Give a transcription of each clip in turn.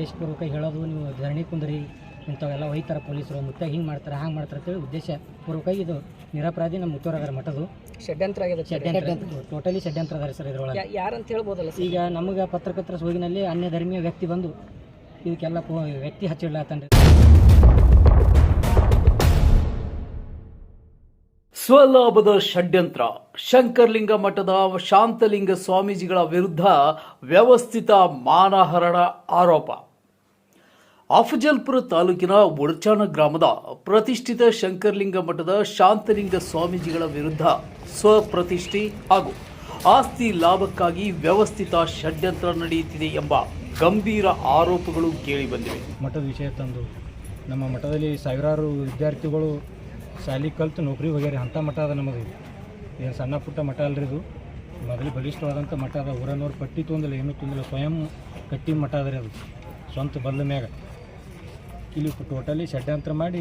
ಉದ್ದೇಶಪೂರ್ವಕ ಹೇಳೋದು ನೀವು ಧರಣಿ ಕುಂದ್ರಿ ಇಂಥವೆಲ್ಲ ಒಯ್ತಾರೆ ಪೊಲೀಸರು ಮುತ್ತ ಹಿಂಗೆ ಮಾಡ್ತಾರೆ ಹಂಗೆ ಮಾಡ್ತಾರೆ ಅಂತೇಳಿ ಉದ್ದೇಶಪೂರ್ವಕವಾಗಿ ಇದು ನಿರಪರಾಧಿ ನಮ್ಮ ಮುತ್ತೂರಾಗರ ಮಠದು ಷಡ್ಯಂತ್ರ ಆಗಿದೆ. ಟೋಟಲಿ ಷಡ್ಯಂತ್ರ ಅದಾರೆ ಸರ್ ಇದ್ರೊಳಗೆ. ಯಾರಂತ ಹೇಳ್ಬೋದಲ್ಲ ಈಗ ನಮಗೆ ಪತ್ರಕರ್ತರ ಸೋಗಿನಲ್ಲಿ ಅನ್ಯ ಧರ್ಮೀಯ ವ್ಯಕ್ತಿ ಬಂದು ಇದಕ್ಕೆಲ್ಲ ವ್ಯಕ್ತಿ ಹಚ್ಚಿಡ್ಲಾತನ್ರಿ. ಸ್ವಲಾಭದ ಷಡ್ಯಂತ್ರ. ಶಂಕರಲಿಂಗ ಮಠದ ಶಾಂತಲಿಂಗ ಸ್ವಾಮೀಜಿಗಳ ವಿರುದ್ಧ ವ್ಯವಸ್ಥಿತ ಮಾನಹರಣ ಆರೋಪ. ಅಫಜಲ್ಪುರ ತಾಲೂಕಿನ ಉಡಚಾಣ ಗ್ರಾಮದ ಪ್ರತಿಷ್ಠಿತ ಶಂಕರಲಿಂಗ ಮಠದ ಶಾಂತಲಿಂಗ ಸ್ವಾಮೀಜಿಗಳ ವಿರುದ್ಧ ಸ್ವಪ್ರತಿಷ್ಠೆ ಹಾಗೂ ಆಸ್ತಿ ಲಾಭಕ್ಕಾಗಿ ವ್ಯವಸ್ಥಿತ ಷಡ್ಯಂತ್ರ ನಡೆಯುತ್ತಿದೆ ಎಂಬ ಗಂಭೀರ ಆರೋಪಗಳು ಕೇಳಿಬಂದಿವೆ. ಮಠದ ವಿಷಯ ತಂದು ನಮ್ಮ ಮಠದಲ್ಲಿ ಸಾವಿರಾರು ವಿದ್ಯಾರ್ಥಿಗಳು ಶಾಲೆ ಕಲಿತು ನೌಕರಿ ಹೋಗ್ಯಾರ. ಅಂಥ ಮಠ ಅದ ನಮ್ಮದು. ಏನು ಸಣ್ಣ ಪುಟ್ಟ ಮಠ ಅಲ್ರಿ ಇದು. ಮೊದಲು ಬಲಿಷ್ಠವಾದಂಥ ಮಠ ಅದ. ಊರನ್ನವ್ರು ಪಟ್ಟಿ ತೊಂದಿಲ್ಲ, ಏನೂ ತೊಂದಿಲ್ಲ. ಸ್ವಯಂ ಕಟ್ಟಿ ಮಠ ಅದ ರೀ ಅದು, ಸ್ವಂತ ಬದಲ ಮ್ಯಾಗ. ಇಲ್ಲಿ ಟೋಟಲಿ ಷಡ್ಯಂತ್ರ ಮಾಡಿ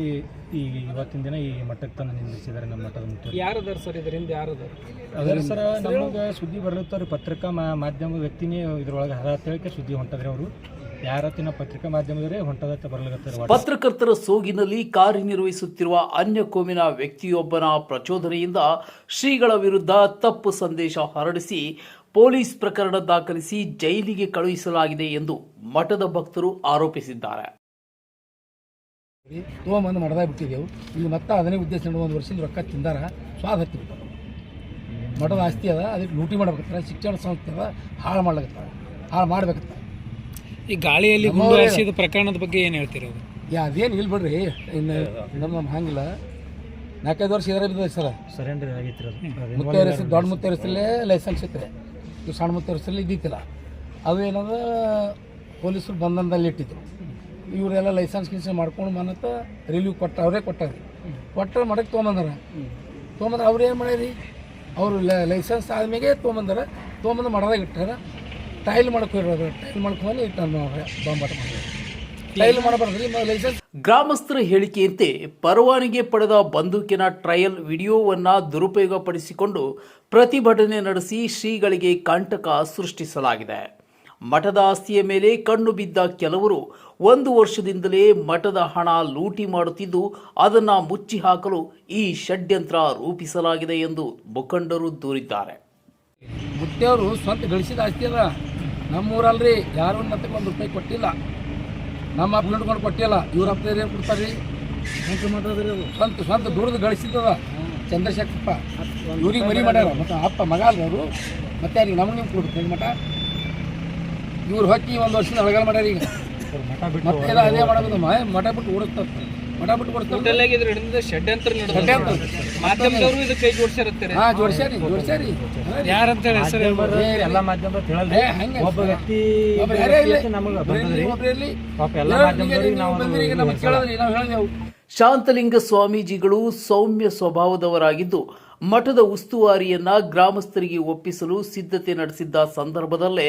ಇವತ್ತಿನ ದಿನ ಈ ಮಠಕ್ಕೆ ತಂದು ನಿಂದಿಸಿದ್ದಾರೆ ನಮ್ಮ ಮಠದ ಮುಖ್ಯ. ಯಾರದಾರ ಸರ್ ಇದರಿಂದ? ಯಾರದಾರ ಅದ್ರ ಸರ ನಮಗೆ ಸುದ್ದಿ ಬರ್ಲತ್ತಾರೆ. ಪತ್ರಿಕಾ ಮಾಧ್ಯಮ ವ್ಯಕ್ತಿನೇ ಇದ್ರೊಳಗೆ ಹದ ಅಂತೇಳಿಕೆ ಸುದ್ದಿ ಹೊಂಟದ್ರಿ. ಅವರು ಯಾರತ್ತಿನ ಪತ್ರಿಕಾ ಮಾಧ್ಯಮದವರೇ ಹೊಂಟದತ್ತ ಬರ್ಲತ್ತಾರೆ. ಪತ್ರಕರ್ತರ ಸೋಗಿನಲ್ಲಿ ಕಾರ್ಯನಿರ್ವಹಿಸುತ್ತಿರುವ ಅನ್ಯ ಕೋಮಿನ ವ್ಯಕ್ತಿಯೊಬ್ಬನ ಪ್ರಚೋದನೆಯಿಂದ ಶ್ರೀಗಳ ವಿರುದ್ಧ ತಪ್ಪು ಸಂದೇಶ ಹರಡಿಸಿ ಪೊಲೀಸ್ ಪ್ರಕರಣ ದಾಖಲಿಸಿ ಜೈಲಿಗೆ ಕಳುಹಿಸಲಾಗಿದೆ ಎಂದು ಮಠದ ಭಕ್ತರು ಆರೋಪಿಸಿದ್ದಾರೆ. ತೊಗೊಂಬಂದು ಮಠದಾಗ ಬಿಟ್ಟಿದ್ದೆವು. ಇಲ್ಲಿ ಮತ್ತೆ ಅದನ್ನೇ ಉದ್ದೇಶ ಒಂದು ವರ್ಷದಿಂದ ರೊಕ್ಕ ತಿಂದಾರ, ಸ್ವಾದ ಹತ್ತಿಬಿಟ್ಟು ಮಠದ ಆಸ್ತಿ ಅದ, ಅದಕ್ಕೆ ಲೂಟಿ ಮಾಡ್ಬೇಕತ್ತ. ಶಿಕ್ಷಣ ಸಂಸ್ಥೆ ಅದ, ಹಾಳು ಮಾಡ್ಲಾಗತ್ತ, ಹಾಳು ಮಾಡ್ಬೇಕತ್ತ. ಈ ಗಾಳಿಯಲ್ಲಿ ಗುಂಡು ಹಾರಿಸಿದ ಪ್ರಕರಣದ ಬಗ್ಗೆ ಏನು ಹೇಳ್ತೀರಿ? ಅದೇನು ಇಲ್ಲಿ ಬಿಡ್ರಿ, ಇನ್ನು ನಮ್ಮ ಹಂಗಿಲ್ಲ. 4-5 ವರ್ಷ ಇದರ ಬಿದ್ದ ಸರ್ ಸರೆಂಡರ್ ಆಗೈತ್ರಿ ಅದು. ಮುತ್ತೇರಿಸಿ ದೊಡ್ಡ ಮುತ್ತೇರಿಸಲೇ ಲೈಸೆನ್ಸ್ ಇತ್ತು. ಇವು ಸಣ್ಣ ಮುತ್ತೇರಿಸಲಿ ಇದ್ದಿತ್ತಿಲ್ಲ. ಅದು ಏನದ ಪೊಲೀಸರು ಬಂಧನದಲ್ಲಿ ಇಟ್ಟಿದ್ರು. ಇವರೆಲ್ಲ ಲೈಸೆನ್ಸ್ ಗಿನ್ಸೆನ್ಸ್ ಮಾಡ್ಕೊಂಡು ಮನತ್ತ ರಿಲೀವ್ ಅವರೇ ಕೊಟ್ಟಾರಿ. ಕೊಟ್ಟರೆ ಮಡಕ್ಕೆ ತೊಗೊಂಬಂದ್ರೆ ಅವ್ರು ಏನು ಮಾಡ್ಯಾರಿ, ಅವರು ಲೈಸೆನ್ಸ್ ಆದ್ಮೇಲೆ ತೊಗೊಂಬಂದು ಮಡದಾಗ ಇಟ್ಟಾರ. ಟೈಲ್ ಮಾಡ್ಕೊರೋದು, ಟೈಲ್ ಮಾಡ್ಕೊಂಡು ಇಟ್ಟು ಬಾಂಬಾಟ ಮಾಡಿ ಟೈಲ್ ಮಾಡಬಾರ್ದ್ರಿ ಲೈಸೆನ್ಸ್. ಗ್ರಾಮಸ್ಥರ ಹೇಳಿಕೆಯಂತೆ ಪರವಾನಗಿ ಪಡೆದ ಬಂದೂಕಿನ ಟ್ರಯಲ್ ವಿಡಿಯೋವನ್ನು ದುರುಪಯೋಗಪಡಿಸಿಕೊಂಡು ಪ್ರತಿಭಟನೆ ನಡೆಸಿ ಶ್ರೀಗಳಿಗೆ ಕಂಟಕ ಸೃಷ್ಟಿಸಲಾಗಿದೆ. ಮಠದ ಆಸ್ತಿಯ ಮೇಲೆ ಕಣ್ಣು ಬಿದ್ದ ಕೆಲವರು 1 ವರ್ಷದಿಂದಲೇ ಮಠದ ಹಣ ಲೂಟಿ ಮಾಡುತ್ತಿದ್ದು ಅದನ್ನು ಮುಚ್ಚಿ ಹಾಕಲು ಈ ಷಡ್ಯಂತ್ರ ರೂಪಿಸಲಾಗಿದೆ ಎಂದು ಮುಖಂಡರು ದೂರಿದ್ದಾರೆ. ಮುತ್ತೆಯವರು ಸ್ವಂತ ಗಳಿಸಿದ ಆಸ್ತಿ ಅದ. ನಮ್ಮೂರಲ್ರಿ ಯಾರು $1 ಕೊಟ್ಟಿಲ್ಲ. ನಮ್ಮ ಅಪ್ಪ ಹಿಡ್ಕೊಂಡು ಕೊಟ್ಟಿಲ್ಲ. ಇವ್ರ ಅಪ್ಪ ಏನು ಕೊಡ್ತಾರೆ? ಸ್ವಂತ ದುಡ್ದು ಗಳಿಸಿದ್ದದ. ಚಂದ್ರಶೇಖರಪ್ಪ ಇವ್ರಿಗೆ ಮರಿ ಮಾಡ್ಯಾರ. ಮತ್ತು ಅಪ್ಪ ಮಗ ಅಲ್ರಿ ಅವರು. ಮತ್ತೆ ಯಾರಿಗೆ ನಮಗೆ ನೀವು ಕೊಡ್ತೀವಿ ಮಠ? ಇವ್ರು ಹೊಕ್ಕಿ 1 ವರ್ಷದಿಂದ ಅಳಗಾಲ ಮಾಡ್ಯಾರ. ಈಗ ಮತ್ತೆ ಅದೇ ಮಾಡೋದು, ಮಠ ಬಿಟ್ಟು ಓಡಿಸ್ತಾರೆ. ಮಠ ಬಿಟ್ಟು ಓಡಿಸ್ತಾರೆ. ಷಡ್ಯಂತ್ರ ಮಾಧ್ಯಮದವರು ಇದು ಕೈ ಜೋಡಿಸಿರುತ್ತಾರೆ. ಹಾಂ, ಜೋಡಿಸ್ಯಾರಿ. ಯಾರಂತ ಹೆಸರು ಎಲ್ಲ ಮಾಧ್ಯಮ ಒಬ್ಬ ವ್ಯಕ್ತಿ ಶಾಂತಲಿಂಗ ಸ್ವಾಮೀಜಿಗಳು ಸೌಮ್ಯ ಸ್ವಭಾವದವರಾಗಿದ್ದು ಮಠದ ಉಸ್ತುವಾರಿಯನ್ನ ಗ್ರಾಮಸ್ಥರಿಗೆ ಒಪ್ಪಿಸಲು ಸಿದ್ಧತೆ ನಡೆಸಿದ್ದ ಸಂದರ್ಭದಲ್ಲೇ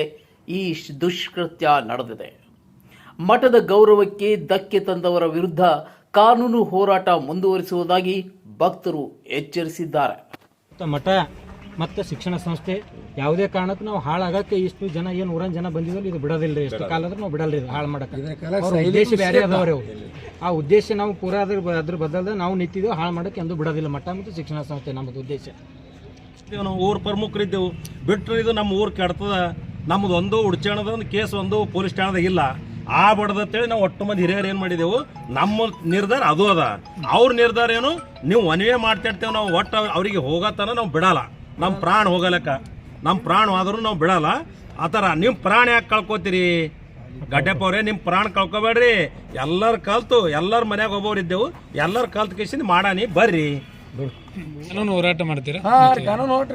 ಈ ದುಷ್ಕೃತ್ಯ ನಡೆದಿದೆ. ಮಠದ ಗೌರವಕ್ಕೆ ಧಕ್ಕೆ ತಂದವರ ವಿರುದ್ಧ ಕಾನೂನು ಹೋರಾಟ ಮುಂದುವರಿಸುವುದಾಗಿ ಭಕ್ತರು ಎಚ್ಚರಿಸಿದ್ದಾರೆ. ಮಠ ಮತ್ತು ಶಿಕ್ಷಣ ಸಂಸ್ಥೆ ಯಾವುದೇ ಕಾರಣಕ್ಕೂ ನಾವು ಹಾಳಾಗಕ್ಕೆ ಇಷ್ಟು ಜನ ಏನು 100 ಜನ ಬಂದಿದ್ದಲ್ಲಿ ಇದು ಬಿಡೋದಿಲ್ಲ. ಎಷ್ಟು ಕಾಲ ಆದ್ರೂ ನಾವು ಬಿಡಲ್ರಿ ಇದು ಹಾಳು ಮಾಡಕ್ಕೆ. ಉದ್ದೇಶ ಬೇರೆ ಅದಾವ್ರಿ ಅವು. ಆ ಉದ್ದೇಶ ನಾವು ಪೂರಾ ಅದ್ರ ಬದಲ್ದ ನಾವು ನಿಂತಿದ್ದೇವೆ. ಹಾಳು ಮಾಡಕ್ಕೆ ಎಂದು ಬಿಡೋದಿಲ್ಲ ಮಠ ಮತ್ತು ಶಿಕ್ಷಣ ಸಂಸ್ಥೆ. ನಮ್ಮದು ಉದ್ದೇಶ ನಾವು ಊರು ಪ್ರಮುಖರಿದ್ದೆವು. ಬಿಟ್ಟರೆ ಇದು ನಮ್ಮ ಊರು ಕೆಡ್ತದ. ನಮ್ಮದು ಒಂದು ಉಡ್ಚಾಣದ ಒಂದು ಕೇಸ್ ಒಂದು ಪೊಲೀಸ್ ಠಾಣದಾಗ ಇಲ್ಲ. ಆ ಬಡ್ದತ್ತೇಳಿ ನಾವು ಒಟ್ಟು ಮಂದಿ ಹಿರಿಯರು ಏನು ಮಾಡಿದೆವು, ನಮ್ಮ ನಿರ್ಧಾರ ಅದು ಅದ. ಅವ್ರ ನಿರ್ಧಾರ ಏನು, ನೀವು ಒನವೇ ಮಾಡ್ತಿರ್ತೇವೆ. ನಾವು ಒಟ್ಟು ಅವರಿಗೆ ಹೋಗತನ ನಾವು ಬಿಡಲ್ಲ. ನಮ್ಮ ಪ್ರಾಣ ಹೋಗಲಕ್ಕ, ನಮ್ಮ ಪ್ರಾಣ ಆದರೂ ನಾವು ಬಿಡಲ್ಲ. ಆ ಥರ ನಿಮ್ಮ ಪ್ರಾಣ ಯಾಕೆ ಕಳ್ಕೊತೀರಿ? ಗಡ್ಡೆಪ್ಪ ಅವ್ರೆ, ನಿಮ್ಮ ಪ್ರಾಣ ಕಳ್ಕೊಬೇಡ್ರಿ. ಎಲ್ಲರೂ ಕಲ್ತು, ಎಲ್ಲರ ಮನ್ಯಾಗ ಒಬ್ಬರು ಇದ್ದೆವು. ಎಲ್ಲರೂ ಕಲ್ತು ಕಿಸಿಂದ ಮಾಡಾನಿ ಬರ್ರಿ. ಕಾನೂನು ಹೋರಾಟ ಮಾಡ್ತೀರಾ? ಹಾಂ, ಕಾನೂನು ಹೋರಾಟ